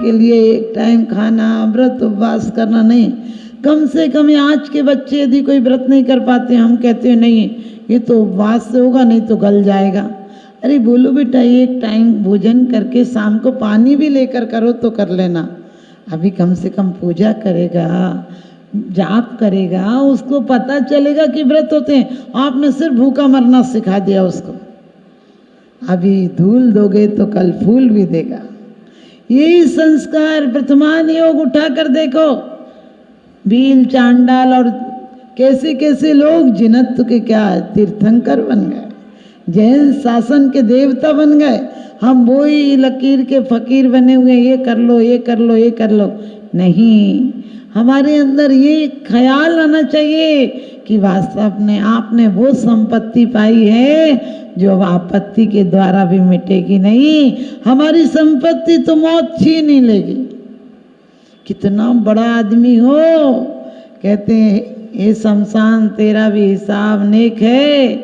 के लिए एक टाइम खाना, व्रत उपवास करना नहीं। कम से कम आज के बच्चे यदि कोई व्रत नहीं कर पाते, हम कहते हैं नहीं ये तो उपवास से होगा, नहीं तो गल जाएगा। अरे बोलो बेटा, एक टाइम भोजन करके शाम को पानी भी लेकर करो तो कर लेना। अभी कम से कम पूजा करेगा, जाप करेगा, उसको पता चलेगा कि व्रत होते हैं। आपने सिर्फ भूखा मरना सिखा दिया उसको। अभी धूल दोगे तो कल फूल भी देगा। यही संस्कार वर्तमान योग उठा कर देखो। भील, चांडाल और कैसे कैसे लोग जिनत्व के क्या तीर्थंकर बन गए, जैन शासन के देवता बन गए। हम वही लकीर के फकीर बने हुए, ये कर लो, ये कर लो, ये कर लो। नहीं, हमारे अंदर ये ख्याल आना चाहिए कि वास्तव में आपने वो संपत्ति पाई है जो आपत्ति के द्वारा भी मिटेगी नहीं। हमारी संपत्ति तो मौत छीन ही लेगी। कितना बड़ा आदमी हो, कहते हैं ये शमशान तेरा भी हिसाब नेक है,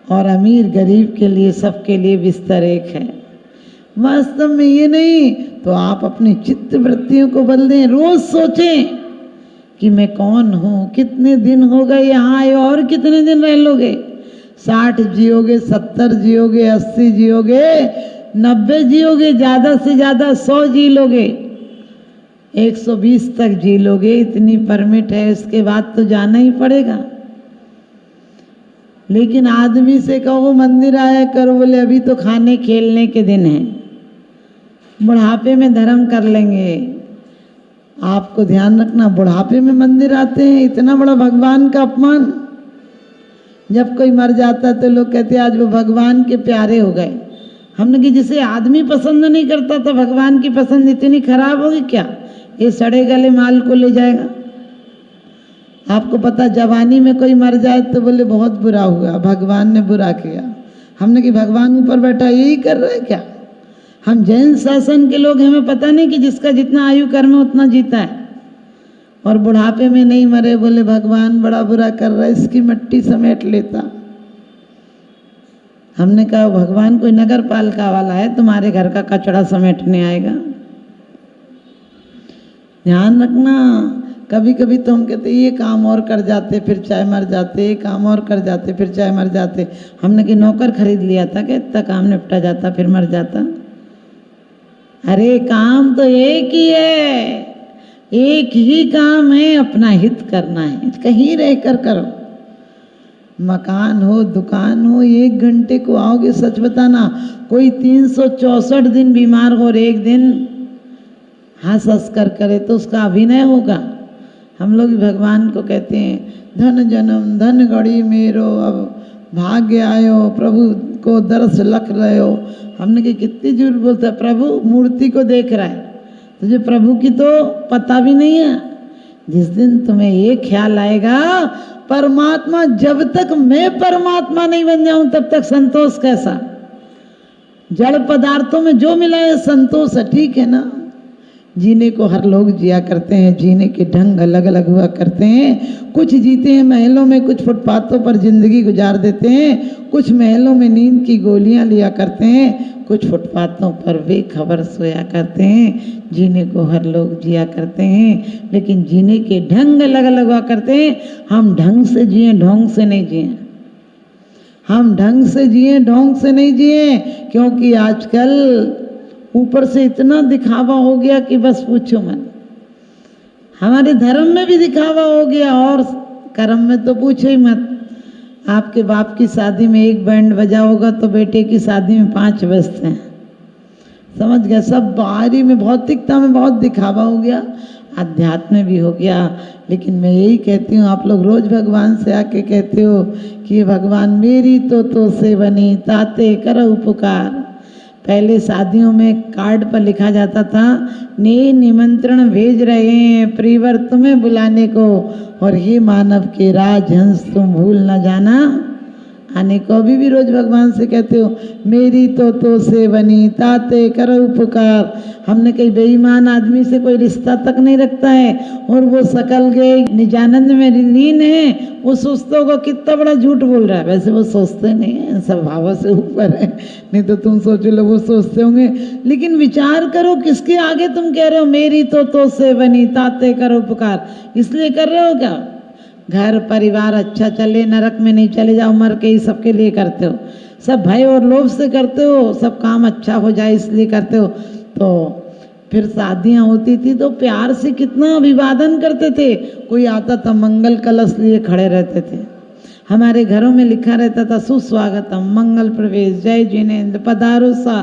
और अमीर गरीब के लिए सबके लिए बिस्तर एक है। वास्तव में ये नहीं तो आप अपनी चित्त वृत्तियों को बदलें। रोज सोचें कि मैं कौन हूँ, कितने दिन हो गए यहाँ आए, और कितने दिन रह लोगे। 60 जियोगे, 70 जियोगे, 80 जियोगे, 90 जियोगे, ज़्यादा से ज़्यादा 100 जी लोगे, 120 तक जी लोगे, इतनी परमिट है। इसके बाद तो जाना ही पड़ेगा। लेकिन आदमी से कहो मंदिर आया करो, बोले अभी तो खाने खेलने के दिन हैं, बुढ़ापे में धर्म कर लेंगे। आपको ध्यान रखना, बुढ़ापे में मंदिर आते हैं, इतना बड़ा भगवान का अपमान। जब कोई मर जाता तो लोग कहते हैं आज वो भगवान के प्यारे हो गए। हमने कि जिसे आदमी पसंद नहीं करता तो भगवान की पसंद इतनी खराब होगी क्या? ये सड़े गले माल को ले जाएगा। आपको पता, जवानी में कोई मर जाए तो बोले बहुत बुरा हुआ, भगवान ने बुरा किया। हमने कि भगवान ऊपर बैठा यही कर रहा है क्या? हम जैन शासन के लोग, हमें पता नहीं कि जिसका जितना आयु कर्म है उतना जीता है, और बुढ़ापे में नहीं मरे, बोले भगवान बड़ा बुरा कर रहा है, इसकी मिट्टी समेट लेता। हमने कहा भगवान कोई नगर पालिका वाला है, तुम्हारे घर का कचरा समेटने आएगा? ध्यान रखना। कभी कभी तो हम कहते ये काम और कर जाते फिर चाहे मर जाते, ये काम और कर जाते फिर चाहे मर जाते। हमने कि नौकर खरीद लिया था कि इतना काम निपटा जाता फिर मर जाता। अरे काम तो एक ही है, एक ही काम है, अपना हित करना है, कहीं रहकर करो। मकान हो, दुकान हो, 1 घंटे को आओगे, सच बताना कोई 364 दिन बीमार हो और एक दिन हंस हंस कर करे तो उसका अभिनय होगा। हम लोग भगवान को कहते हैं धन जन्म धन गड़ी मेरो, अब भाग्य आयो, प्रभु को दर्श लख रहे हो। हमने कि कितनी झूठ बोलता है, प्रभु मूर्ति को देख रहा है, तुझे प्रभु की तो पता भी नहीं है। जिस दिन तुम्हें ये ख्याल आएगा परमात्मा, जब तक मैं परमात्मा नहीं बन जाऊं तब तक संतोष कैसा? जड़ पदार्थों में जो मिला है संतोष है, ठीक है ना। जीने को हर लोग जिया करते हैं, जीने के ढंग अलग अलग हुआ करते हैं। कुछ जीते हैं महलों में, कुछ फुटपाथों पर जिंदगी गुजार देते हैं, कुछ महलों में नींद की गोलियां लिया करते हैं, कुछ फुटपाथों पर बेखबर सोया करते हैं। जीने को हर लोग जिया करते हैं, लेकिन जीने के ढंग अलग अलग हुआ करते हैं। हम ढंग से जिए, ढोंग से नहीं जिए। हम ढंग से जिए, ढोंग से नहीं जिए, क्योंकि आजकल ऊपर से इतना दिखावा हो गया कि बस पूछो मत। हमारे धर्म में भी दिखावा हो गया और कर्म में तो पूछो ही मत। आपके बाप की शादी में 1 बैंड बजा होगा तो बेटे की शादी में 5 बजते हैं। समझ गया? सब बाहरी में, भौतिकता में बहुत दिखावा हो गया, अध्यात्म में भी हो गया। लेकिन मैं यही कहती हूँ, आप लोग रोज भगवान से आके कहते हो कि भगवान मेरी तो से बनी ताते करो पुकार। पहले शादियों में कार्ड पर लिखा जाता था ने निमंत्रण भेज रहे हैं प्रियवर तुम्हें बुलाने को, और ये मानव के राजहंस तुम भूल न जाना। आने को अभी भी रोज भगवान से कहते हो मेरी तो सेवनी ताते करो उपकार। हमने कहीं बेईमान आदमी से कोई रिश्ता तक नहीं रखता है और वो सकल गए निजानंद में लीन है, वो सोचते होगा कितना बड़ा झूठ बोल रहा है। वैसे वो सोचते नहीं है, स्वभाव से ऊपर है, नहीं तो तुम सोचो लो वो सोचते होंगे। लेकिन विचार करो किसके आगे तुम कह रहे हो मेरी तो सेवनी ताते करो उपकार, इसलिए कर रहे हो क्या? घर परिवार अच्छा चले, नरक में नहीं चले जाओ मर के, ही सबके लिए करते हो। सब भय और लोभ से करते हो, सब काम अच्छा हो जाए इसलिए करते हो। तो फिर शादियां होती थी तो प्यार से कितना अभिवादन करते थे। कोई आता था मंगल कलश लिए खड़े रहते थे। हमारे घरों में लिखा रहता था सुस्वागतम, मंगल प्रवेश, जय जिनेन्द्र, पधारो सा।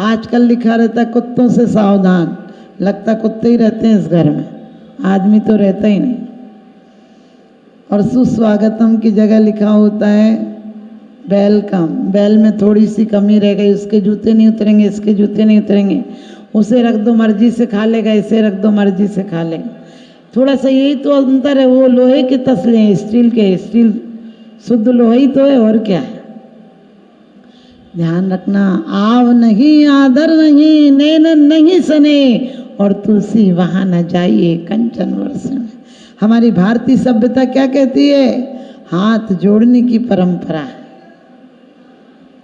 आजकल लिखा रहता है कुत्तों से सावधान। लगता कुत्ते ही रहते हैं इस घर में, आदमी तो रहता ही नहीं। और सुस्वागतम की जगह लिखा होता है वेलकम। बैल में थोड़ी सी कमी रह गई, उसके जूते नहीं उतरेंगे, इसके जूते नहीं उतरेंगे, उसे रख दो मर्जी से खा लेगा, इसे रख दो मर्जी से खा लेगा। थोड़ा सा यही तो अंतर है। वो लोहे के तसले हैं, स्टील के, स्टील शुद्ध लोहा ही तो है, और क्या है। ध्यान रखना, आव नहीं आदर नहीं, नैनन नहीं सने, और तुलसी वहां न जाइए कंचन वर्ष में। हमारी भारतीय सभ्यता क्या कहती है? हाथ जोड़ने की परंपरा है।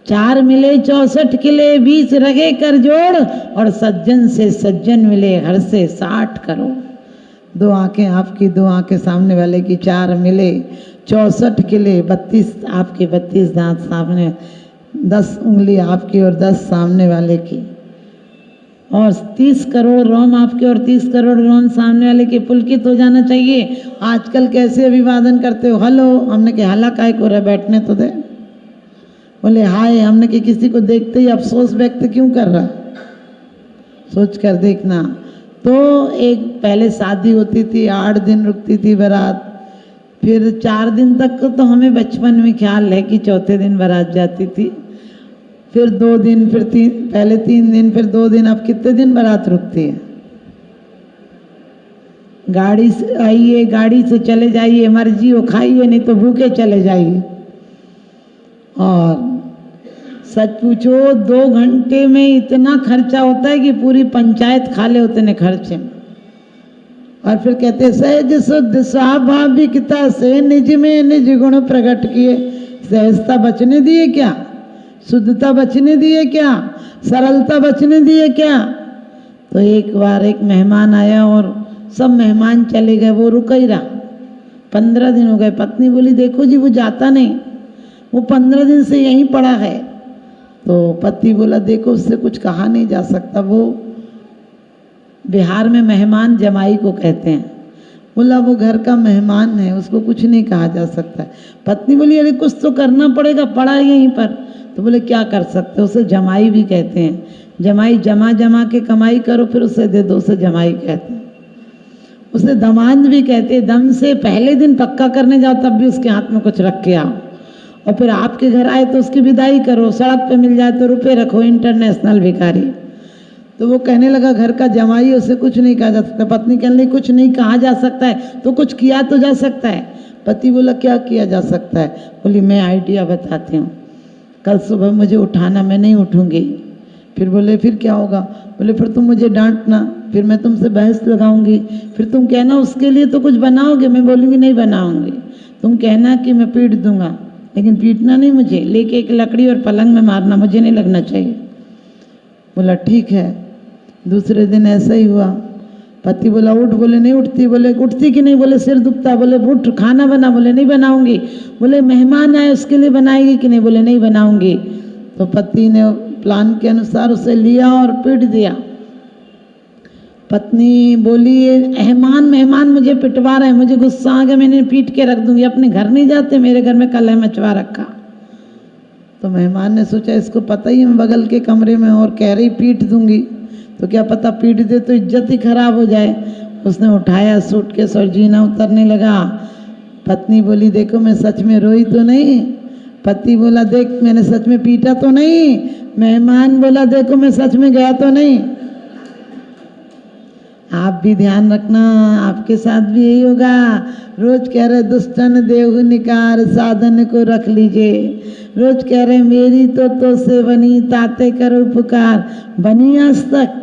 4 मिले 64 किले, 20 रगे कर जोड़, और सज्जन से सज्जन मिले हर से 60 करोड़। 2 आंखें आपकी, 2 आंखें सामने वाले की, 4 मिले 64 किले, 32 आपके, 32 दांत सामने, 10 उंगली आपकी और 10 सामने वाले की, और 30 करोड़ रोम आपके और 30 करोड़ रोम सामने वाले के। पुलकित हो जाना चाहिए। आजकल कैसे अभिवादन करते हो? हेलो, हमने कहा हला काय को रहा, बैठने तो दे। बोले हाय, हमने कि किसी को देखते ही अफसोस व्यक्त क्यों कर रहा? सोच कर देखना। तो एक पहले शादी होती थी, 8 दिन रुकती थी बारात, फिर 4 दिन तक तो हमें बचपन में ख्याल है कि चौथे दिन बारात जाती थी, फिर 2 दिन, फिर 3, पहले 3 दिन, फिर 2 दिन। अब कितने दिन बारात रुकती है? गाड़ी से आइए, गाड़ी से चले जाइए, मर्जी हो खाइए, नहीं तो भूखे चले जाइए। और सच पूछो 2 घंटे में इतना खर्चा होता है कि पूरी पंचायत खा ले उतने खर्चे में। और फिर कहते सहज शुद्ध स्वाभाविकता से निज में निज गुण प्रकट किए। सहजता बचने दिए क्या? शुद्धता बचने दिए क्या? सरलता बचने दिए क्या? तो एक बार एक मेहमान आया और सब मेहमान चले गए, वो रुका ही रहा। 15 दिन हो गए। पत्नी बोली देखो जी वो जाता नहीं, वो 15 दिन से यहीं पड़ा है। तो पति बोला देखो उससे कुछ कहा नहीं जा सकता, वो बिहार में मेहमान जमाई को कहते हैं। बोला वो घर का मेहमान है, उसको कुछ नहीं कहा जा सकता। पत्नी बोली अरे कुछ तो करना पड़ेगा, पड़ा यहीं पर। तो बोले क्या कर सकते हो? उसे जमाई भी कहते हैं। जमाई जमा जमा के कमाई करो फिर उसे दे दो, उसे जमाई कहते हैं। उसे दमाद भी कहते हैं। दम से पहले दिन पक्का करने जाओ तब भी उसके हाथ में कुछ रख के आओ, और फिर आपके घर आए तो उसकी विदाई करो। सड़क पे मिल जाए तो रुपए रखो, इंटरनेशनल भिखारी। तो वो कहने लगा घर का जमाई, उसे कुछ नहीं कहा जा सकता। पत्नी कहने लगी कुछ नहीं कहा जा सकता है तो कुछ किया तो जा सकता है। पति बोला क्या किया जा सकता है? बोली मैं आइडिया बताती हूँ, कल सुबह मुझे उठाना, मैं नहीं उठूँगी। फिर बोले फिर क्या होगा? बोले फिर तुम मुझे डांटना, फिर मैं तुमसे बहस लगाऊंगी, फिर तुम कहना उसके लिए तो कुछ बनाओगे, मैं बोलूँगी नहीं बनाऊंगी। तुम कहना कि मैं पीट दूंगा, लेकिन पीटना नहीं मुझे, लेके एक लकड़ी और पलंग में मारना, मुझे नहीं लगना चाहिए। बोला ठीक है। दूसरे दिन ऐसा ही हुआ। पति बोला उठ, बोले नहीं उठती। बोले उठती कि नहीं? बोले सिर दुखता। बोले उठ खाना बना। बोले नहीं बनाऊंगी। बोले मेहमान आए उसके लिए बनाएगी कि नहीं? बोले नहीं बनाऊंगी। तो पति ने प्लान के अनुसार उसे लिया और पीट दिया। पत्नी बोली मेहमान मुझे पिटवा रहे हैं, मुझे गुस्सा आ गया, मैंने पीट के रख दूंगी, अपने घर नहीं जाते, मेरे घर में कलह मचवा रखा। तो मेहमान ने सोचा इसको पता ही मैं बगल के कमरे में और कह रही पीट दूंगी, तो क्या पता पीट दे तो इज्जत ही खराब हो जाए। उसने उठाया सूटकेस और जीना उतरने लगा। पत्नी बोली देखो मैं सच में रोई तो नहीं? पति बोला देख मैंने सच में पीटा तो नहीं? मेहमान बोला देखो मैं सच में गया तो नहीं? आप भी ध्यान रखना, आपके साथ भी यही होगा। रोज कह रहे दुष्टन देहु निकार, साधन को रख लीजिए। रोज कह रहे मेरी तो से बनी, ताते करो पुकार। बनी आज तक,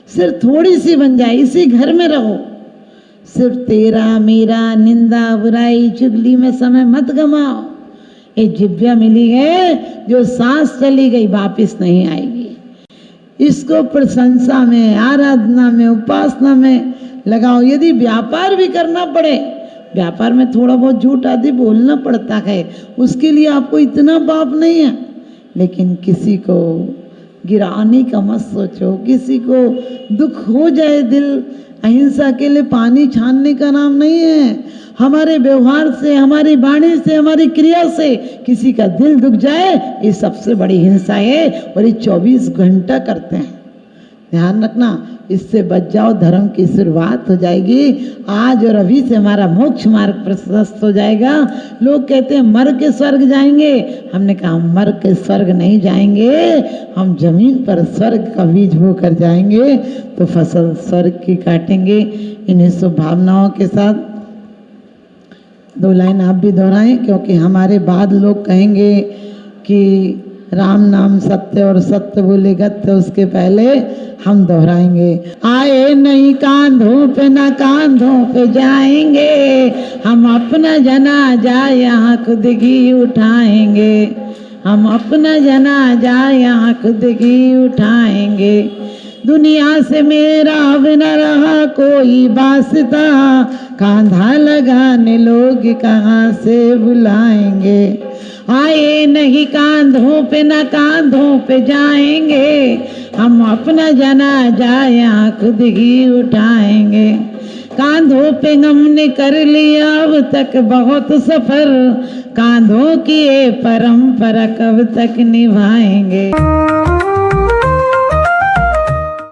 सिर्फ थोड़ी सी बन जाए, इसी घर में रहो। सिर्फ तेरा मेरा निंदा बुराई चुगली में समय मत गमाओ। ये जिभ्या मिली है, जो सांस चली गई वापिस नहीं आएगी। इसको प्रशंसा में, आराधना में, उपासना में लगाओ। यदि व्यापार भी करना पड़े, व्यापार में थोड़ा बहुत झूठ आदि बोलना पड़ता है, उसके लिए आपको इतना पाप नहीं है। लेकिन किसी को गिराने का मत सोचो, किसी को दुख हो जाए दिल। अहिंसा के लिए पानी छानने का नाम नहीं है। हमारे व्यवहार से, हमारी वाणी से, हमारी क्रिया से किसी का दिल दुख जाए, ये सबसे बड़ी हिंसा है। और ये 24 घंटा करते हैं। ध्यान रखना, इससे बच जाओ, धर्म की शुरुआत हो जाएगी। आज और अभी से हमारा मोक्ष मार्ग प्रशस्त हो जाएगा। लोग कहते हैं मर के स्वर्ग जाएंगे। हमने कहा मर के स्वर्ग नहीं जाएंगे, हम जमीन पर स्वर्ग का बीज बो कर जाएंगे, तो फसल स्वर्ग की काटेंगे। इन्हीं शुभ भावनाओं के साथ 2 लाइन आप भी दोहराएं, क्योंकि हमारे बाद लोग कहेंगे कि राम नाम सत्य और सत्य बोले गत्य, उसके पहले हम दोहराएंगे। आए नहीं कांधों पे, ना कांधों पे जाएंगे, हम अपना जनाजा यहाँ खुद ही उठाएंगे। हम अपना जनाजा यहाँ खुद ही उठाएंगे। दुनिया से मेरा अब न रहा कोई वास्ता, कांधा लगाने लोग कहाँ से बुलाएंगे। आए नहीं कांधों पे, ना कांधों पे जाएंगे, हम अपना जनाजा यहाँ खुद ही उठाएंगे। कांधों पे हमने कर लिया अब तक बहुत सफर, कांधों की ये परंपरा कब तक निभाएंगे।